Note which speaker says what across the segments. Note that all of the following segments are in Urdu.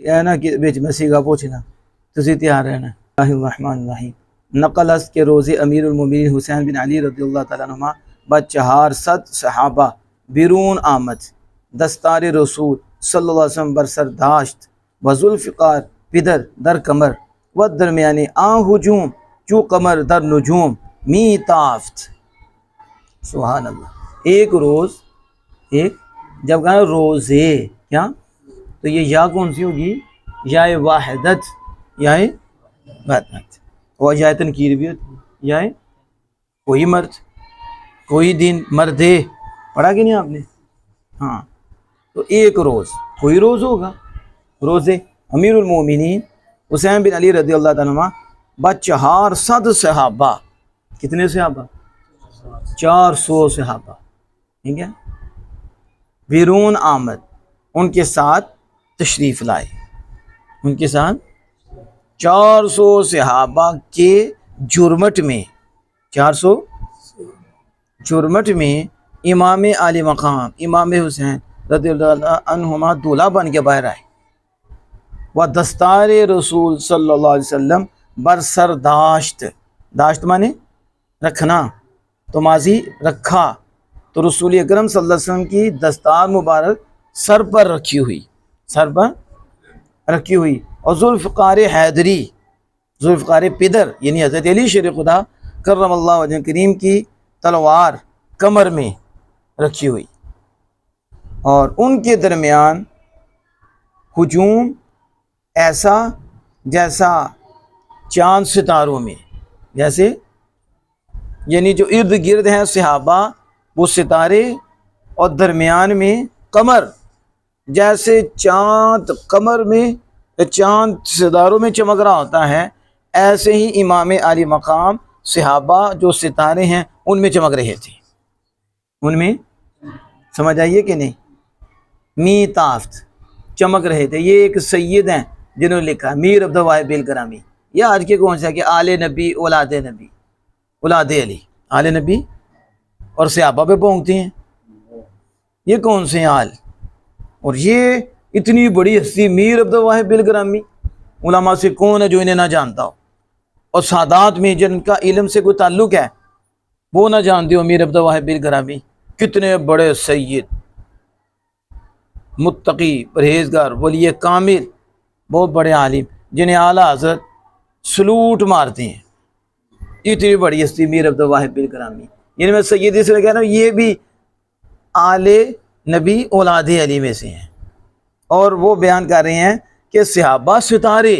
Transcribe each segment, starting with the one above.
Speaker 1: ہے نا کہ بیچ مسیح کا پوچھنا تسی تیار رہنا۔ الرحمن الرحیم نقل است کے روز امیر المومنین حسین بن علی رضی اللہ تعالیٰ عنہ بچہار صد صحابہ بیرون آمد دستار رسول صلی اللہ علیہ وسلم برسر داشت و ذوالفقار پدر در کمر و درمیانی ہجوم چو کمر در نجوم می تافت۔ سبحان اللہ۔ ایک روز، ایک جب کہا روزے کیا تو یہ یا کون سی ہوگی؟ یا واحدت، یا واحدت، اور یا تنکیر بھی ہوتی ہے، یا کوئی مرد، کوئی دن، مردے، پڑھا کہ نہیں آپ نے؟ ہاں، تو ایک روز، کوئی روز ہوگا، روزے امیر المومنین حسین بن علی رضی اللہ تعالیٰ عنہ بچہار صد صحابہ، کتنے صحابہ؟ 400 صحابہ، ٹھیک ہے، بیرون آمد، ان کے ساتھ تشریف لائے، ان کے ساتھ 400 صحابہ کے جرمٹ میں، 400 جرمٹ میں امام علی مقام امام حسین رضی اللہ عنہما دولہا بن کے باہر آئے، و دستار رسول صلی اللہ علیہ وسلم برسر داشت، داشت مانے رکھنا، تو ماضی رکھا، تو رسول اکرم صلی اللہ علیہ وسلم کی دستار مبارک سر پر رکھی ہوئی، سر پر رکھی ہوئی، اور ذوالفقار حیدری، ذوالفقار پدر یعنی حضرت علی شیر خدا کرم اللہ وجہ کریم کی تلوار کمر میں رکھی ہوئی، اور ان کے درمیان ہجوم ایسا جیسا چاند ستاروں میں، جیسے یعنی جو ارد گرد ہیں صحابہ وہ ستارے، اور درمیان میں قمر، جیسے چاند قمر میں، چاند ستاروں میں چمک رہا ہوتا ہے، ایسے ہی امام علی مقام صحابہ جو ستارے ہیں ان میں چمک رہے تھے، ان میں، سمجھ آئیے کہ نہیں؟ می تافت، چمک رہے تھے۔ یہ ایک سید ہیں جنہوں نے لکھا میر عبد الواحد الکرامی، یہ آج کے کون سا کہ آل نبی اولاد نبی اولاد علی، آل نبی اور صحابہ پہ پونکتے ہیں، یہ کون سے آل؟ اور یہ اتنی بڑی ہستی میر عبد الواحد الکرامی، علماء سے کون ہے جو انہیں نہ جانتا ہو؟ اور سادات میں جن کا علم سے کوئی تعلق ہے وہ نہ جانتے ہو میر عبد الواحد الکرامی؟ کتنے بڑے سید، متقی، پرہیزگار، ولی کامل، بہت بڑے عالم، جنہیں اعلیٰ حضرت سلوٹ مارتے ہیں، اتنی بڑی ہستی میر عبد الواحد الکرامی، یعنی میں سید اس لیے کہہ رہا ہوں یہ بھی آل نبی اولاد علی میں سے ہیں، اور وہ بیان کر رہے ہیں کہ صحابہ ستارے،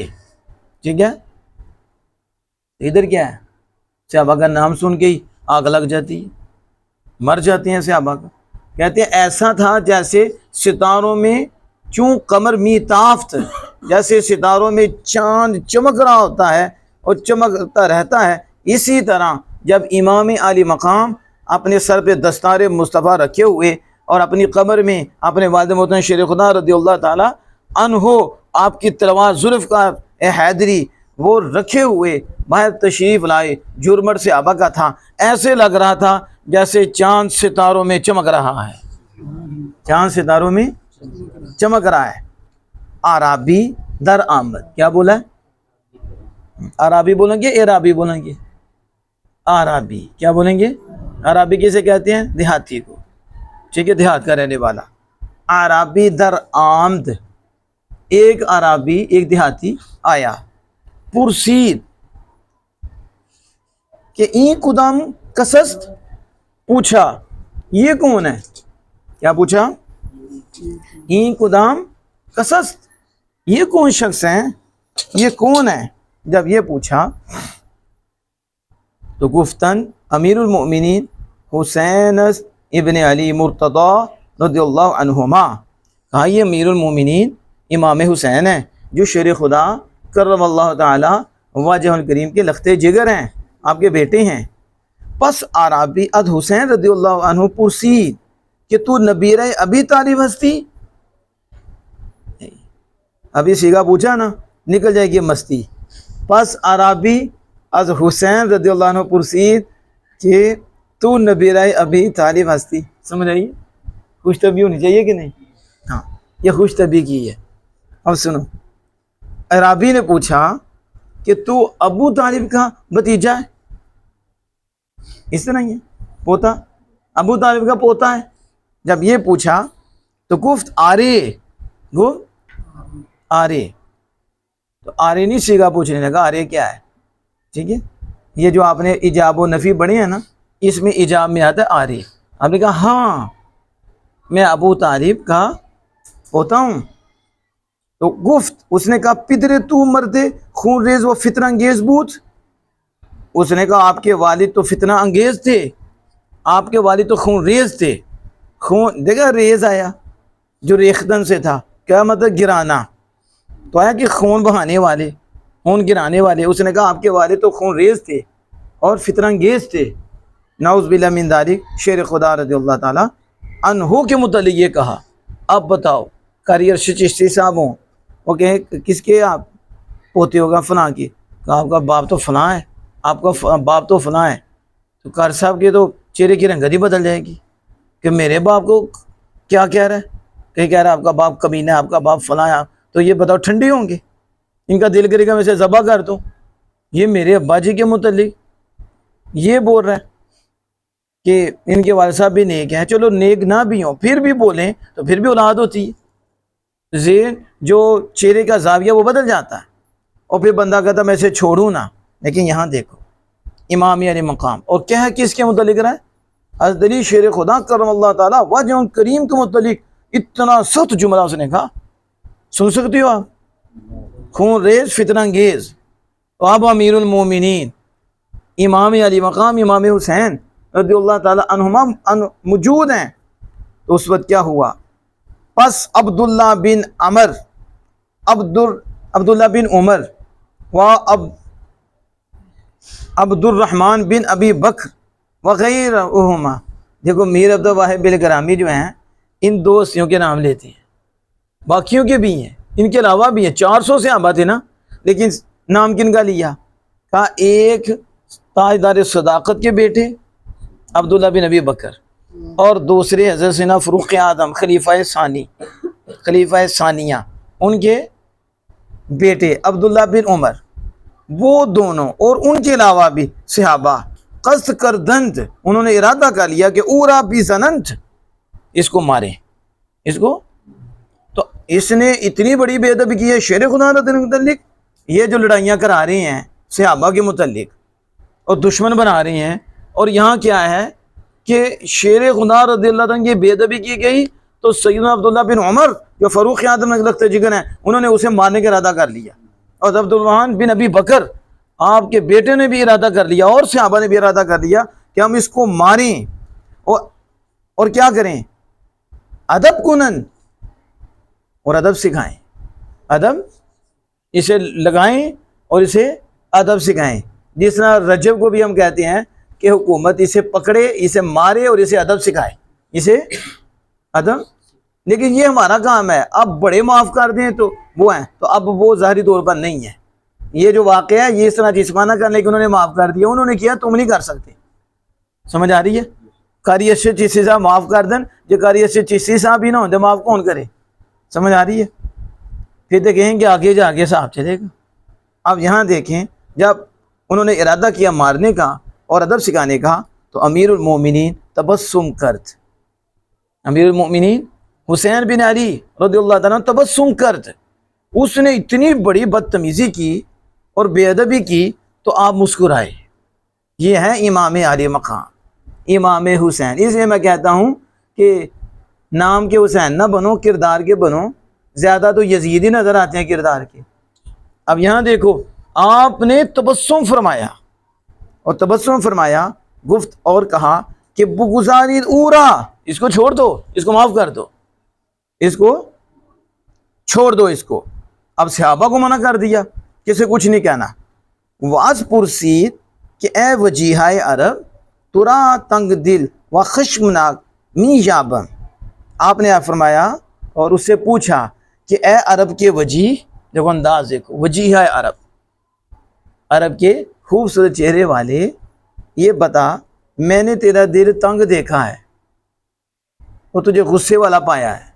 Speaker 1: ٹھیک ہے، ادھر کیا ہے؟ صحابہ کا نام سن کے ہی آگ لگ جاتی ہے، مر جاتے ہیں صحابہ کا۔ کہتے ہیں ایسا تھا جیسے ستاروں میں چون قمر می تافت، جیسے ستاروں میں چاند چمک رہا ہوتا ہے اور چمکتا رہتا ہے، اسی طرح جب امام علی مقام اپنے سر پہ دستار مصطفیٰ رکھے ہوئے اور اپنی قبر میں اپنے والد محترم شیر خدا رضی اللہ تعالی عنہ آپ کی تلوار ذوالفقار حیدری وہ رکھے ہوئے باہر تشریف لائے، جرمٹ سے آبا کا تھا، ایسے لگ رہا تھا جیسے چاند ستاروں میں چمک رہا ہے، چاند ستاروں میں چمک رہا ہے۔ عرابی در آمد، کیا بولا ہے؟ عرابی بولیں گے، عرابی بولیں گے؟ عرابی کیا بولیں گے؟ عرابی کسے کہتے ہیں؟ دیہاتی کو، ٹھیک ہے، دیہات کا رہنے والا۔ عرابی در آمد، ایک عرابی، ایک دیہاتی آیا، پرسید کہ این کدام کسست، پوچھا یہ کون ہے؟ کیا پوچھا؟ این کدام کسست، یہ کون شخص ہیں، یہ کون ہے؟ جب یہ پوچھا تو گفتن امیر المؤمنین حسین ابن علی مرتضی رضی اللہ عنہما، کہا یہ امیر المؤمنین امام حسین ہیں جو شیر خدا کرم اللہ تعالی وجہ الکریم کے لخت جگر ہیں، آپ کے بیٹے ہیں۔ پس عرابی اد حسین رضی اللہ عنہ پرسید کہ تو نبیر ابی طالب ہستی؟ ابھی سیگا پوچھا نا، نکل جائے گی مستی۔ پس عرابی از حسین رضی اللہ عنہ پرسید کہ تو نبیر ابی طالب ہستی۔ سمجھ آئیے؟ خوش طبعی ہونی چاہیے کہ نہیں؟ ہاں، یہ خوش طبعی کی ہے۔ اب سنو، اعرابی نے پوچھا کہ تو ابو طالب کا بھتیجا ہے؟ اس طرح ہی ہے، پوتا، ابو طالب کا پوتا ہے۔ جب یہ پوچھا تو گفت آرے، گو آرے، تو آرے نہیں سیگا پوچھنے لگا، آرے کیا ہے؟ ٹھیک ہے، یہ جو آپ نے ایجاب و نفی پڑھی ہے نا، اس میں ایجاب میں آتا ہے آرے۔ آپ نے کہا ہاں میں ابو طالب کا پوتا ہوں۔ تو گفت، اس نے کہا پدر تو مرد خون ریز و فتنہ انگیز بود، اس نے کہا آپ کے والد تو فتنہ انگیز تھے، آپ کے والد تو خون ریز تھے۔ خون دیکھا ریز آیا جو ریختن سے تھا، کیا مطلب گرانا، تو آیا کہ خون بہانے والے، خون گرانے والے۔ اس نے کہا آپ کے والد تو خون ریز تھے اور فتنہ انگیز تھے۔ نعوذ باللہ من ذالک، شیر خدا رضی اللہ تعالیٰ عنہ کے متعلق یہ کہا۔ اب بتاؤ قاری ارشد چشتی صاحب ہوں، وہ کہیں کس کے آپ پوتے ہوگا؟ فلاں کی۔ کہا آپ کا باپ تو فلاں ہے، آپ کا باپ تو فلاں ہے۔ تو قاری صاحب کے تو چہرے کی رنگت ہی بدل جائے گی کہ میرے باپ کو کیا کہہ رہا ہے، کہیں کہہ رہا ہے آپ کا باپ کمینہ ہے، آپ کا باپ فلاں ہے۔ تو یہ بتاؤ ٹھنڈے ہوں گے؟ ان کا دل کرے گا میں سے ذبح کر دوں۔ یہ میرے ابا جی کے متعلق یہ بول رہا ہے کہ ان کے والد صاحب بھی نیک ہیں، چلو نیک نہ بھی ہوں پھر بھی بولیں تو پھر بھی اولاد ہوتی ہے، ذہن جو چہرے کا زاویہ وہ بدل جاتا ہے، اور پھر بندہ کہتا میں اسے چھوڑوں نہ۔ لیکن یہاں دیکھو امام علی مقام، اور کیا ہے کس کے متعلق رہا ہے؟ حضرت علی شیر خدا کرم اللہ تعالیٰ وجہ کریم کے متعلق اتنا سخت جملہ اس نے کہا، سن سکتی ہو آپ؟ خون ریز فتنہ انگیز، تو اب امیر المومنین امام علی مقام امام حسین رضی اللہ تعالیٰ عنہما موجود ہیں۔ تو اس وقت کیا ہوا؟ پس عبداللہ بن عمر، عبداللہ بن عمر و عبد الرحمن بن ابی بکر وغیرہما، دیکھو میر عبد الواحد بالگرامی جو ہیں ان دو ہستیوں کے نام لیتے ہیں، باقیوں کے بھی ہیں، ان کے علاوہ بھی ہیں، 400 صحابہ تھے نا، لیکن نام کن کا لیا؟ کہا ایک تاجدار صداقت کے بیٹے عبداللہ بن ابی بکر، اور دوسرے حضرت سیدنا فاروق اعظم خلیفہ ثانی، خلیفہ ثانیہ، ان کے بیٹے عبداللہ بن عمر، وہ دونوں اور ان کے علاوہ بھی صحابہ قصد کردند، انہوں نے ارادہ کر لیا کہ اورا بھی زننت، اس کو ماریں، اس کو۔ تو اس نے اتنی بڑی بے ادبی کی ہے شیر خدا کے متعلق، یہ جو لڑائیاں کرا رہے ہیں صحابہ کے متعلق اور دشمن بنا رہے ہیں، اور یہاں کیا ہے کہ شیر خدا رضی اللہ عنہ کی بے ادبی کی گئی، تو سیدنا عبداللہ بن عمر جو فاروق اعظم لگتے جگر ہیں انہوں نے اسے مارنے کا ارادہ کر لیا، اور عبد الرحمن بن ابی بکر آپ کے بیٹے نے بھی ارادہ کر لیا، اور صحابہ نے بھی ارادہ کر لیا کہ ہم اس کو ماریں اور کیا کریں؟ ادب کنن، اور ادب سکھائیں، ادب اسے لگائیں اور اسے ادب سکھائیں۔ جس طرح رجب کو بھی ہم کہتے ہیں کہ حکومت اسے پکڑے، اسے مارے اور اسے ادب سکھائے، اسے ادب۔ لیکن یہ ہمارا کام ہے، اب بڑے معاف کر دیں تو وہ ہیں، تو اب وہ ظاہری طور پر نہیں ہے۔ یہ جو واقعہ ہے یہ اس طرح جسمانہ کرنے کے انہوں نے معاف کر دیا، انہوں نے کیا تم نہیں کر سکتے، سمجھ آ رہی ہے؟ قاری ارشد چشتی صاحب معاف کر دیں، جو قاری ارشد چشتی صاحب ہی نہ ہوتے معاف کون کرے؟ سمجھ آ رہی ہے؟ پھر دیکھیں کہ آگے جا کے صاحب چلے گا۔ اب یہاں دیکھیں جب انہوں نے ارادہ کیا مارنے کا اور ادب سکھانے کا، تو امیر المومنین تبسم کرت، امیر المومنین حسین بن علی رضی اللہ تعالیٰ تبسم کرت، اس نے اتنی بڑی بدتمیزی کی اور بے ادبی کی تو آپ مسکرائے۔ یہ ہے امام علی مقام امام حسین۔ اس لیے میں کہتا ہوں کہ نام کے حسین نہ بنو، کردار کے بنو، زیادہ تو یزیدی نظر آتے ہیں کردار کے۔ اب یہاں دیکھو آپ نے تبسم فرمایا، اور تبسم فرمایا گفت اور کہا کہ بگزاری اورا، اس کو چھوڑ دو، اس کو معاف کر دو، اس کو چھوڑ دو اس کو۔ اب صحابہ کو منع کر دیا کہ اسے کچھ نہیں کہنا۔ واز پرسید کہ اے وجیہہ عرب ترا تنگ دل و خشمناک می یابم، آپ نے فرمایا اور اس سے پوچھا کہ اے عرب کے وجیہ، دیکھو انداز دیکھو، وجیہہ عرب، عرب کے خوبصورت چہرے والے، یہ بتا میں نے تیرا دل تنگ دیکھا ہے، وہ تجھے غصے والا پایا ہے،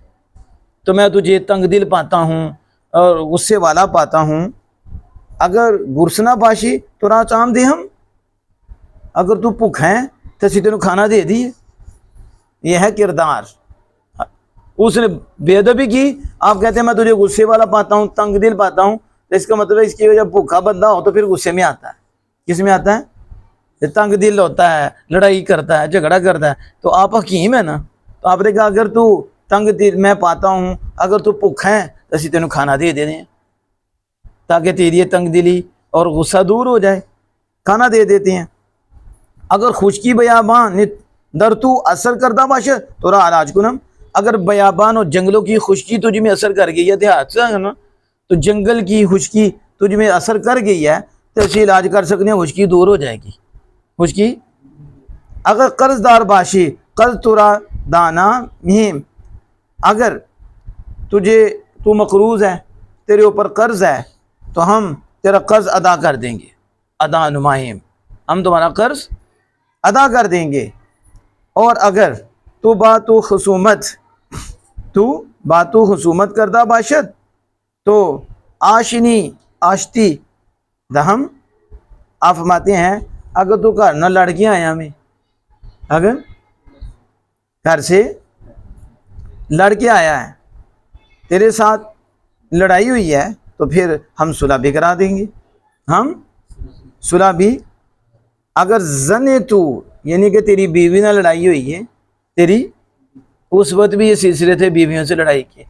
Speaker 1: تو میں تجھے تنگ دل پاتا ہوں، اور غصے والا پاتا ہوں، اگر گرسنا باشی تو راہ چام دے ہم، اگر تو بھوک ہے تو اسی تینوں کھانا دے دیے۔ یہ ہے کردار۔ اس نے بے ادبی کی، آپ کہتے ہیں میں تجھے غصے والا پاتا ہوں، تنگ دل پاتا ہوں، تو اس کا مطلب ہے اس کی وجہ بھوکا بندہ ہو تو پھر غصے میں آتا ہے۔ کس میں آتا ہے؟ تنگ دل ہوتا ہے، لڑائی کرتا ہے، جھگڑا کرتا ہے۔ تو آپ حکیم ہے نا، تو آپ نے کہا اگر تو تنگ دل میں پاتا ہوں، اگر تو بھوک ہے تو اسی تینوں کھانا دے دیں تاکہ تیری تنگ دلی اور غصہ دور ہو جائے، کھانا دے دیتے ہیں۔ اگر خشکی بیابان در تو اثر کردہ باشد تو را علاج کنم، اگر بیابان اور جنگلوں کی خشکی تجھ میں اثر کر گئی ہے، دیہات سے ہے نا، تو جنگل کی خشکی تجھ میں اثر کر گئی ہے تو اسی علاج کر سکتے ہیں، خشکی دور ہو جائے گی۔ خشکی اگر قرض دار باشی قرض ترا دانا مہم، اگر تو مقروض ہے، تیرے اوپر قرض ہے تو ہم تیرا قرض ادا کر دیں گے، ادا نمائم، ہم تمہارا قرض ادا کر دیں گے۔ اور اگر تو باتو خصومت کردہ باشد تو آشتی دہم، آپ فرماتے ہیں اگر تو گھر نہ لڑکیاں آیا میں، اگر گھر سے لڑکے آیا ہے، تیرے ساتھ لڑائی ہوئی ہے تو پھر ہم صلح بھی کرا دیں گے، ہم صلح بھی۔ اگر زنے تو یعنی کہ تیری بیوی نہ لڑائی ہوئی ہے، تیری اس وقت بھی یہ سلسلے تھے بیویوں سے لڑائی کے،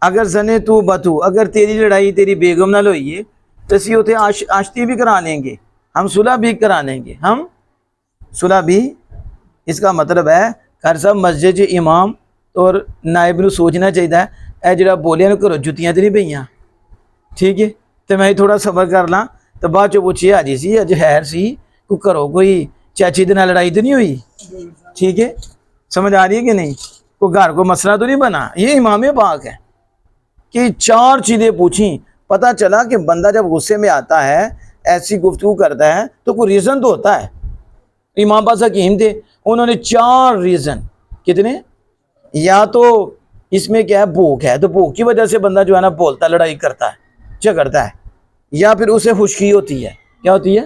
Speaker 1: اگر زنے تو بتو، اگر تیری لڑائی تیری بیگم نہ ہوئی ہے تو اسی ہوتے آشتی بھی کرا لیں گے، ہم صلح بھی کرا لیں گے، ہم صلح بھی۔ اس کا مطلب ہے ہر سب مسجد امام اور نائب نو سوچنا چاہیے اے جڑا بولیا نو کرو جتیاں تو نہیں پئیاں، ٹھیک ہے، تو میں تھوڑا صبر کر لاں تو بعد چ پوچھیے حاجی سی اج خیر سی کو کرو کوئی چاچی دے نال لڑائی تو نہیں ہوئی، ٹھیک ہے، سمجھ آ رہی ہے کہ نہیں، کوئی گھر کو مسئلہ تو نہیں بنا۔ یہ امام پاک ہے کہ 4 چیزیں پوچھیں، پتہ چلا کہ بندہ جب غصے میں آتا ہے، ایسی گفتگو کرتا ہے تو کوئی ریزن تو ہوتا ہے۔ امام پاک حکیم تھے، انہوں نے 4 ریزن، کتنے؟ یا تو اس میں کیا ہے بھوک ہے تو بھوک کی وجہ سے بندہ جو ہے نا بولتا لڑائی کرتا ہے جھگڑتا ہے، یا پھر اسے خشکی ہوتی ہے، کیا ہوتی ہے؟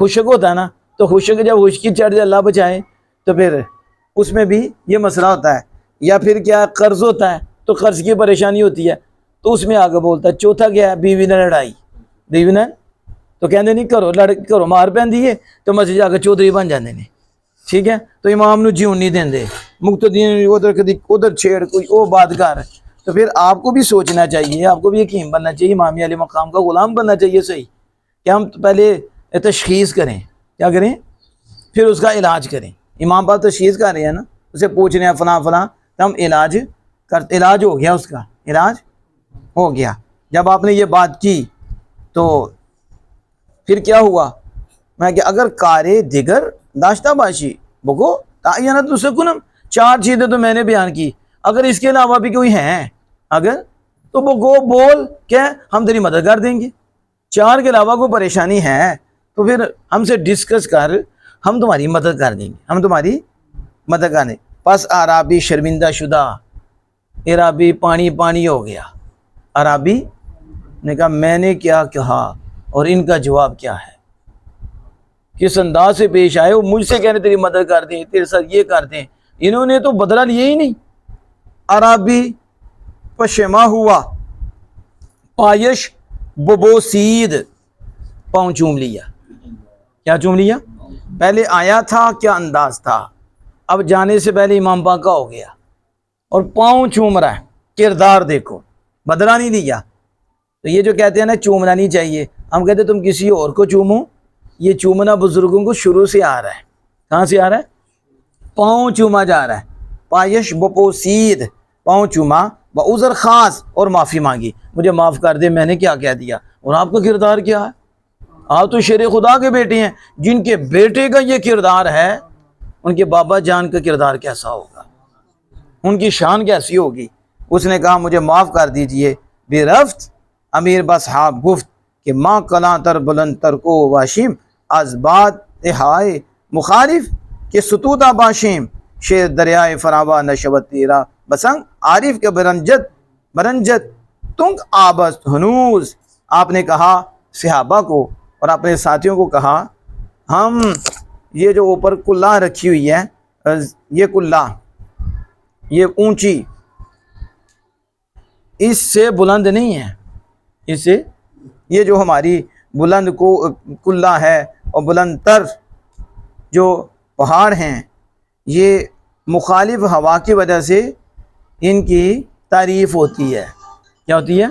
Speaker 1: خشک ہوتا ہے نا، تو خشک جب خشکی چڑھ جائے اللہ بچائے تو پھر اس میں بھی یہ مسئلہ ہوتا ہے، یا پھر کیا قرض ہوتا ہے تو قرض کی پریشانی ہوتی ہے تو اس میں آگے بولتا ہے۔ چوتھا کیا ہے؟ بیوی نے لڑائی، بیوی نے تو کہندے نہیں کرو مار پہندی ہے تو مسجد جا کے چودھری بن جاندے نے، ٹھیک ہے، تو امام نو جیون نہیں دیندے، مقتدین ادھر چھیڑ کوئی او بات کر، تو پھر آپ کو بھی سوچنا چاہیے، آپ کو بھی حکیم بننا چاہیے، امامی علی مقام کا غلام بننا چاہیے۔ صحیح کہ ہم پہلے تشخیص کریں، کیا کریں؟ پھر اس کا علاج کریں۔ امام پاک تشخیص کر رہے ہیں نا، اسے پوچھ رہے ہیں فلاں فلاں، تو ہم علاج ہو گیا، اس کا علاج ہو گیا۔ جب آپ نے یہ بات کی تو پھر کیا ہوا؟ میں کہ اگر کارے دیگر داشتہ باشی بگو تعینت سکنم، 4 چیزیں تو میں نے بیان کی، اگر اس کے علاوہ بھی کوئی ہیں اگر تو بگو بول کہ ہم تیری مدد کر دیں گے۔ 4 کے علاوہ کوئی پریشانی ہے تو پھر ہم سے ڈسکس کر، ہم تمہاری مدد کر دیں گے، ہم تمہاری مدد کریں۔ پس عرابی شرمندہ شدہ، عرابی پانی ہو گیا۔ عرابی نے کہا میں نے کیا کہا اور ان کا جواب کیا ہے، کس انداز سے پیش آئے، وہ مجھ سے کہنے تیری مدد کر دیں، تیرے ساتھ یہ کر دیں، انہوں نے تو بدلہ لیا ہی نہیں۔ عرابی پشیما ہوا، پایش ببوسید، پاؤں چوم لیا۔ کیا چوم لیا؟ پہلے آیا تھا کیا انداز تھا، اب جانے سے پہلے امام پاک کا ہو گیا اور پاؤں چوم رہا ہے۔ کردار دیکھو، بدلہ نہیں لیا۔ تو یہ جو کہتے ہیں نا چومنا نہیں چاہیے، ہم کہتے ہیں تم کسی اور کو چومو، یہ چومنا بزرگوں کو شروع سے آ رہا ہے۔ کہاں سے آ رہا ہے؟ پاؤں چوما جا رہا ہے۔ پایش بپوسید، پاؤں چوما، بعذر خاص، اور معافی مانگی، مجھے معاف کر دے میں نے کیا کہہ دیا۔ اور آپ کا کردار کیا ہے؟ آپ تو شیر خدا کے بیٹے ہیں، جن کے بیٹے کا یہ کردار ہے ان کے بابا جان کا کردار کیسا ہوگا، ان کی شان کیسی ہوگی۔ اس نے کہا مجھے معاف کر دیجئے۔ بے رفت امیر بصحاب گفت کہ ماں کلاں تر بلند تر کو واشیم، از بات ہائے مخالف کہ ستودہ باشیم، شیر دریائے فراوا نشوت تیرا بسنگ، عارف کے برنجت انتم آبستنوس، آپ نے کہا صحابہ کو اور اپنے ساتھیوں کو کہا ہم یہ جو اوپر کلہ رکھی ہوئی ہے، یہ کلہ یہ اونچی، اس سے بلند نہیں ہے، اس سے یہ جو ہماری بلند کو کلہ ہے اور بلند تر جو پہاڑ ہیں، یہ مخالف ہوا کی وجہ سے ان کی تعریف ہوتی ہے۔ کیا ہوتی ہے؟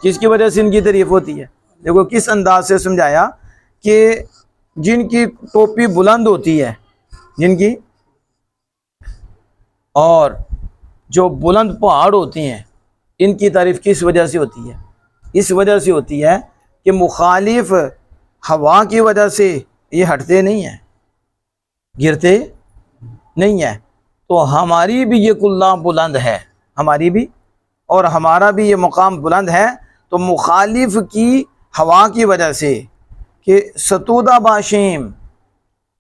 Speaker 1: کس کی وجہ سے ان کی تعریف ہوتی ہے؟ دیکھو کس انداز سے سمجھایا کہ جن کی ٹوپی بلند ہوتی ہے، جن کی، اور جو بلند پہاڑ ہوتی ہیں، ان کی تعریف کس وجہ سے ہوتی ہے؟ اس وجہ سے ہوتی ہے کہ مخالف ہوا کی وجہ سے یہ ہٹتے نہیں ہیں، گرتے نہیں ہیں۔ تو ہماری بھی یہ کلہ بلند ہے، ہماری بھی اور ہمارا بھی یہ مقام بلند ہے، تو مخالف کی ہوا کی وجہ سے کہ ستودہ باشیم،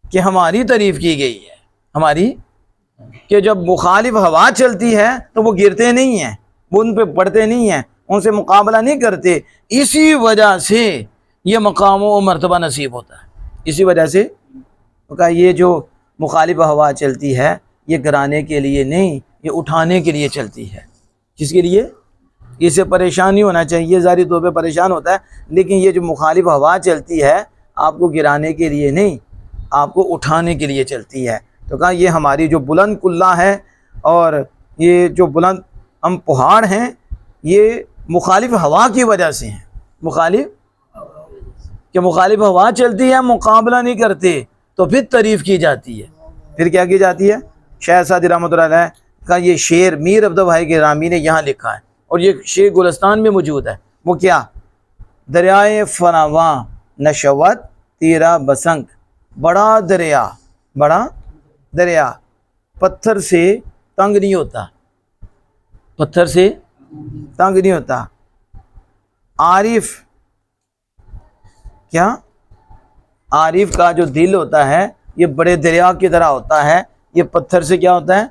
Speaker 1: کہ ہماری تعریف کی گئی ہے، ہماری، کہ جب مخالف ہوا چلتی ہے تو وہ گرتے نہیں ہیں، وہ ان پہ پڑتے نہیں ہیں، ان سے مقابلہ نہیں کرتے، اسی وجہ سے یہ مقام و مرتبہ نصیب ہوتا ہے۔ اسی وجہ سے کہا یہ جو مخالف ہوا چلتی ہے یہ گرانے کے لیے نہیں، یہ اٹھانے کے لیے چلتی ہے۔ کس کے لیے؟ اسے پریشان نہیں ہونا چاہیے، ظاہری طور پہ پریشان ہوتا ہے، لیکن یہ جو مخالف ہوا چلتی ہے آپ کو گرانے کے لیے نہیں، آپ کو اٹھانے کے لیے چلتی ہے۔ تو کہا یہ ہماری جو بلند کلہ ہے اور یہ جو بلند ہم پہاڑ ہیں، یہ مخالف ہوا کی وجہ سے ہیں، مخالف، کہ مخالف ہوا چلتی ہے، مقابلہ نہیں کرتے، تو پھر تعریف کی جاتی ہے۔ پھر کیا کی جاتی ہے؟ شاہ سعدی رحمۃ اللہ علیہ کا یہ شعر میر عبد الباقی گرامی نے یہاں لکھا ہے، اور یہ شعر گلستان میں موجود ہے۔ وہ کیا؟ دریائے فراواں نشوت تیرا بسنگ، بڑا دریا، بڑا دریا پتھر سے تنگ نہیں ہوتا، پتھر سے تنگ نہیں ہوتا۔ عارف، کیا؟ عارف کا جو دل ہوتا ہے یہ بڑے دریا کی طرح ہوتا ہے، یہ پتھر سے کیا ہوتا ہے؟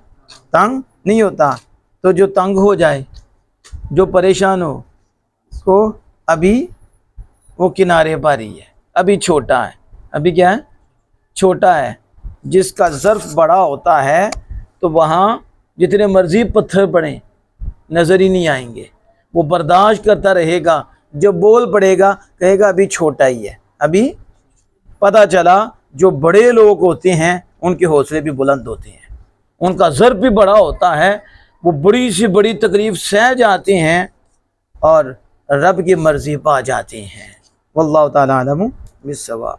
Speaker 1: تنگ نہیں ہوتا۔ تو جو تنگ ہو جائے، جو پریشان ہو، کو ابھی وہ کنارے پاری ہے، ابھی چھوٹا ہے، ابھی کیا ہے؟ چھوٹا ہے۔ جس کا ظرف بڑا ہوتا ہے تو وہاں جتنے مرضی پتھر پڑیں نظر ہی نہیں آئیں گے، وہ برداشت کرتا رہے گا، جب بول پڑے گا کہے گا ابھی چھوٹا ہی ہے۔ ابھی پتہ چلا جو بڑے لوگ ہوتے ہیں ان کے حوصلے بھی بلند ہوتے ہیں، ان کا ظرف بھی بڑا ہوتا ہے، وہ بڑی سی بڑی تکلیف سہ جاتے ہیں اور رب کی مرضی پا جاتے ہیں۔ واللہ تعالی اعلم بالصواب۔